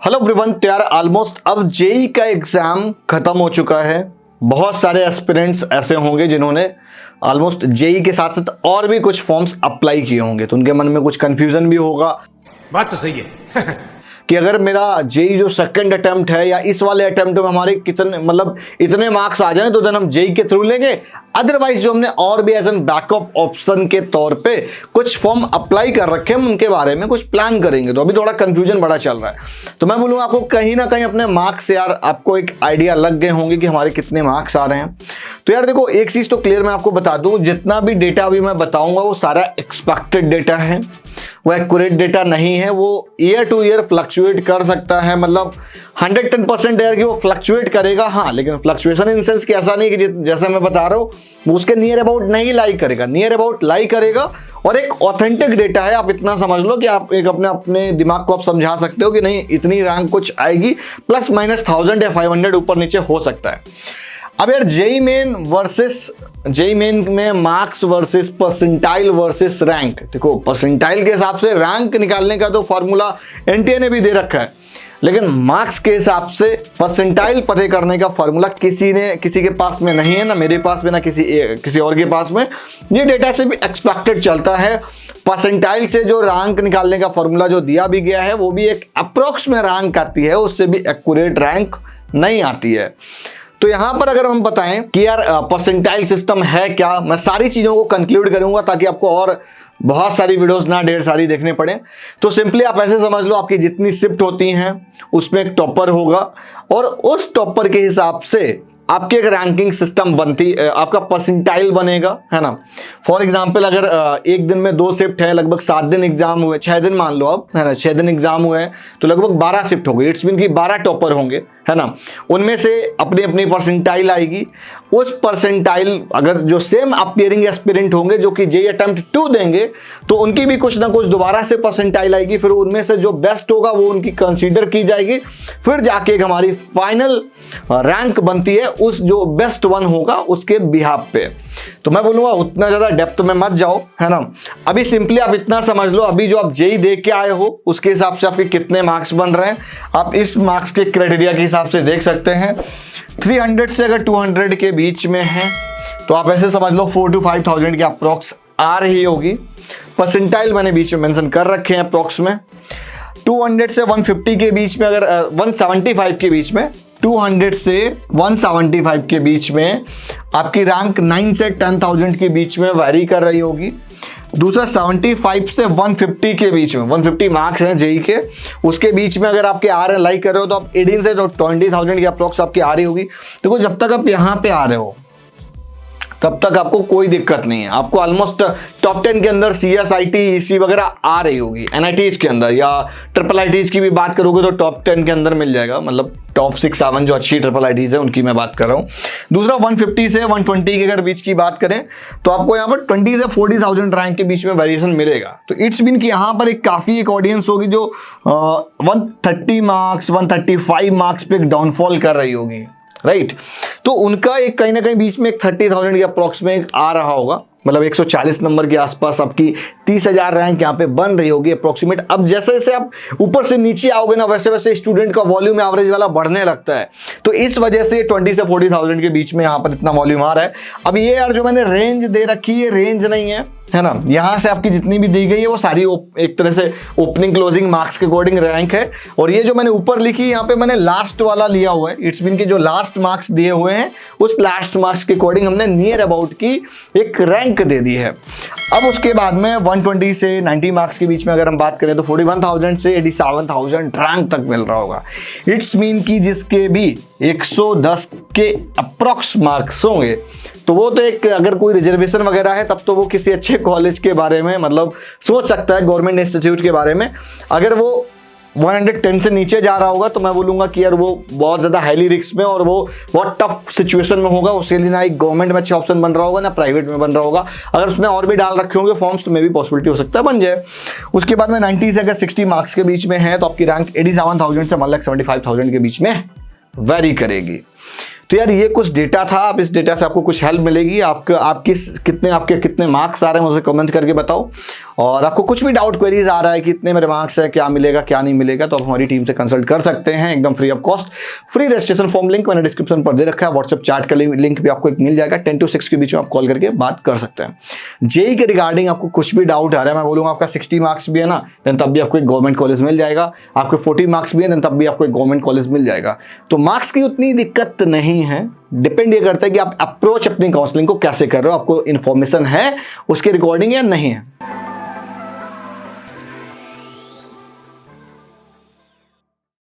Hello everyone, तो यार almost अब जेई का एग्जाम खत्म हो चुका है। बहुत सारे एस्पिरेंट्स ऐसे होंगे जिन्होंने ऑलमोस्ट जेई के साथ साथ और भी कुछ फॉर्म्स अप्लाई किए होंगे, तो उनके मन में कुछ कंफ्यूजन भी होगा। बात तो सही है कि अगर मेरा जेई जो सेकंड अटेम्प्ट है या इस वाले अटेम्प्ट में हमारे कितने मतलब इतने मार्क्स आ जाएं तो देन हम जेई के थ्रू लेंगे, अदरवाइज जो हमने और भी एज एन बैकअप ऑप्शन के तौर पे कुछ फॉर्म अप्लाई कर रखे हैं उनके बारे में कुछ प्लान करेंगे। तो अभी थोड़ा कंफ्यूजन बड़ा चल रहा है, तो मैं बोलूँगा आपको कहीं ना कहीं अपने मार्क्स से यार आपको एक आइडिया लग गए होंगे कि हमारे कितने मार्क्स आ रहे हैं। तो यार देखो, एक चीज़ तो क्लियर मैं आपको बता दूँ, जितना भी डेटा अभी मैं बताऊँगा वो सारा एक्सपेक्टेड डेटा है, वो एक्यूरेट डेटा नहीं है। वो ईयर टू ईयर फ्लक्चुएट कर सकता है, मतलब 110% है कि वो फ्लक्चुएट करेगा, हाँ, लेकिन फ्लक्चुएशन इन सेंस कि ऐसा नहीं कि जैसा मैं बता रहा हूँ वो उसके नियर अबाउट नहीं लाई करेगा, नियर अबाउट लाई करेगा। और एक ऑथेंटिक डेटा है, आप इतना समझ लो कि आप एक अपने दिमाग को आप समझा सकते हो कि नहीं इतनी रैंक कुछ आएगी, प्लस माइनस 1000 या 500 ऊपर नीचे हो सकता है। अब यार जेई मेन में marks versus percentile versus rank, देखो परसेंटाइल के हिसाब से रैंक निकालने का तो फॉर्मूला एनटीए ने भी दे रखा है, लेकिन मार्क्स के हिसाब से परसेंटाइल पता करने का फॉर्मूला किसी के पास में नहीं है, ना मेरे पास में, ना किसी और के पास में। ये डेटा से भी एक्सपेक्टेड चलता है। परसेंटाइल से जो रैंक निकालने का फॉर्मूला जो दिया भी गया है वो भी एक अप्रोक्स में रैंक आती है, उससे भी एक्यूरेट रैंक नहीं आती है। तो यहां पर अगर हम बताएं कि यार परसेंटाइल सिस्टम है क्या, मैं सारी चीजों को कंक्लूड करूंगा ताकि आपको और बहुत सारी वीडियोस ना ढेर सारी देखने पड़े। तो सिंपली आप ऐसे समझ लो, आपकी जितनी शिफ्ट होती हैं उसमें एक टॉपर होगा और उस टॉपर के हिसाब से आपकी एक रैंकिंग सिस्टम बनती, आपका परसेंटाइल बनेगा, है ना। फॉर एग्जांपल अगर एक दिन में 2 शिफ्ट है, लगभग 7 दिन एग्जाम हुए, 6 दिन मान लो अब, है ना, 6 दिन एग्जाम हुए हैं तो लगभग 12 शिफ्ट हो गई। इट्स मीन कि 12 टॉपर होंगे, है ना, उनमें से अपनी अपनी परसेंटाइल आएगी। उस परसेंटाइल अगर जो सेम अपीयरिंग एस्पिरेंट होंगे जो कि जेई अटेम्प्ट 2 देंगे तो उनकी भी कुछ ना कुछ दोबारा से परसेंटाइल आएगी, फिर उनमें से जो बेस्ट होगा वो उनकी कंसीडर की जाएगी, फिर जाके एक हमारी फाइनल रैंक बनती है उस जो बेस्ट वन होगा उसके बिहाफ पे। तो मैं बोलूँगा उतना ज़्यादा डेप्थ में मत जाओ, है ना। अभी सिंपली आप इतना समझ लो, अभी जो आप जेई दे के आए हो उसके हिसाब से आपके कितने मार्क्स बन रहे हैं, आप इस मार्क्स के क्राइटेरिया के हिसाब से देख सकते हैं। 300 से अगर 200 के बीच में है तो आप ऐसे समझ लो 4 to 5000 की अप्रॉक्स आ रही होगी। परसेंटाइल मैंने बीच में मेंशन कर रखे हैं अप्रॉक्स में। 200 से 150 के बीच में, अगर 175 के बीच में, 200 से 175 के बीच में आपकी रैंक 9 से 10,000 के बीच में वैरी कर रही होगी। दूसरा 75 से 150 के बीच में, 150 मार्क्स हैं जेई के, उसके बीच में अगर आपके आ रहे हैं, लाइक कर रहे हो तो आप 18 से 20,000 की अप्रॉक्स आपकी आ रही होगी। देखो जब तक आप यहाँ पे आ रहे हो तब तक आपको कोई दिक्कत नहीं है, आपको ऑलमोस्ट टॉप 10 के अंदर CSIT EC वगैरह आ रही होगी, NITs के अंदर, या IIITs की भी बात करोगे तो टॉप 10 के अंदर मिल जाएगा, मतलब टॉप 6-7 जो अच्छी IIITs है उनकी मैं बात कर रहा हूँ। दूसरा 150 से 120 के अगर बीच की बात करें तो आपको यहाँ पर 20 से 40,000 रैंक के बीच में वेरिएशन मिलेगा। तो इट्स मीन कि यहाँ पर एक काफ़ी एक ऑडियंस होगी जो 130 मार्क्स 135 मार्क्स पे डाउनफॉल कर रही होगी, राइट। तो उनका एक कहीं ना कहीं बीच में एक 30,000 के अप्रॉक्स में एक आ रहा होगा, मतलब 140 नंबर के आसपास आपकी 30,000 रैंक यहाँ पे बन रही होगी अप्रोक्सीमेट। अब जैसे जैसे आप ऊपर से नीचे आओगे ना वैसे वैसे स्टूडेंट का वॉल्यूम एवरेज वाला बढ़ने लगता है, तो इस वजह से 20 से 40,000 के बीच में यहाँ पर इतना वॉल्यूम आ रहा है। अब ये यार जो मैंने रेंज दे रखी है, रेंज नहीं है ना, यहाँ से आपकी जितनी भी दी गई है वो सारी एक तरह से ओपनिंग क्लोजिंग मार्क्स के अकॉर्डिंग रैंक है। और ये जो मैंने ऊपर लिखी यहाँ पे मैंने लास्ट वाला लिया हुआ है, इट्स मीन कि जो लास्ट मार्क्स दिए हुए हैं उस लास्ट मार्क्स के अकॉर्डिंग हमने नियर अबाउट की एक रैंक दे दी है। अब उसके बाद में 120 से 90 मार्क्स के बीच में अगर हम बात करें तो 41,000 से 87,000 रैंक तक मिल रहा होगा। इट्स मीन कि जिसके भी 110 के अप्रॉक्स मार्क्स होंगे तो वो तो एक, अगर कोई रिजर्वेशन वगैरह है तब तो वो किसी अच्छे कॉलेज के बारे में मतलब सोच सकता है, गवर्नमेंट इंस्टीट्यूट के बारे में। अगर वो 110 से नीचे जा रहा होगा तो मैं बोलूँगा कि यार वो बहुत ज़्यादा हाईली रिस्क में और वो बहुत टफ सिचुएशन में होगा, उसके लिए ना एक गवर्नमेंट में अच्छा ऑप्शन बन रहा होगा ना प्राइवेट में बन रहा होगा। अगर उसने और भी डाल रखे होंगे फॉर्म्स तो मे भी पॉसिबिलिटी हो सकता है बन जाए। उसके बाद में 90 से अगर 60 मार्क्स के बीच में है तो आपकी रैंक 87,000 से 1,75,000 के बीच में वेरी करेगी। तो यार ये कुछ डेटा था, आप इस डेटा से आपको कुछ हेल्प मिलेगी। आपके कितने मार्क्स आ रहे हैं मुझे कमेंट करके बताओ। और आपको कुछ भी डाउट क्वेरीज आ रहा है कि इतने मेरे मार्क्स है, क्या मिलेगा क्या नहीं मिलेगा, तो आप हमारी टीम से कंसल्ट कर सकते हैं एकदम free of cost. Free registration form link मैंने डिस्क्रिप्शन पर दे रखा है, व्हाट्सएप चैट का लिंक भी आपको एक मिल जाएगा। 10 to 6 के बीच में आप कॉल करके बात कर सकते हैं। जेई के रिगार्डिंग आपको कुछ भी डाउट आ रहा है, मैं बोलूँगा आपका 60 मार्क्स भी है ना, देन तब भी आपको एक गवर्नमेंट कॉलेज मिल जाएगा। आपके 40 मार्क्स भी है, देन तब भी आपको एक गवर्नमेंट कॉलेज मिल जाएगा। तो मार्क्स की उतनी दिक्कत नहीं है, डिपेंड ये करता है कि आप अप्रोच अपनी काउंसलिंग को कैसे कर रहे हो, आपको इन्फॉर्मेशन है उसके रिकॉर्डिंग या नहीं है।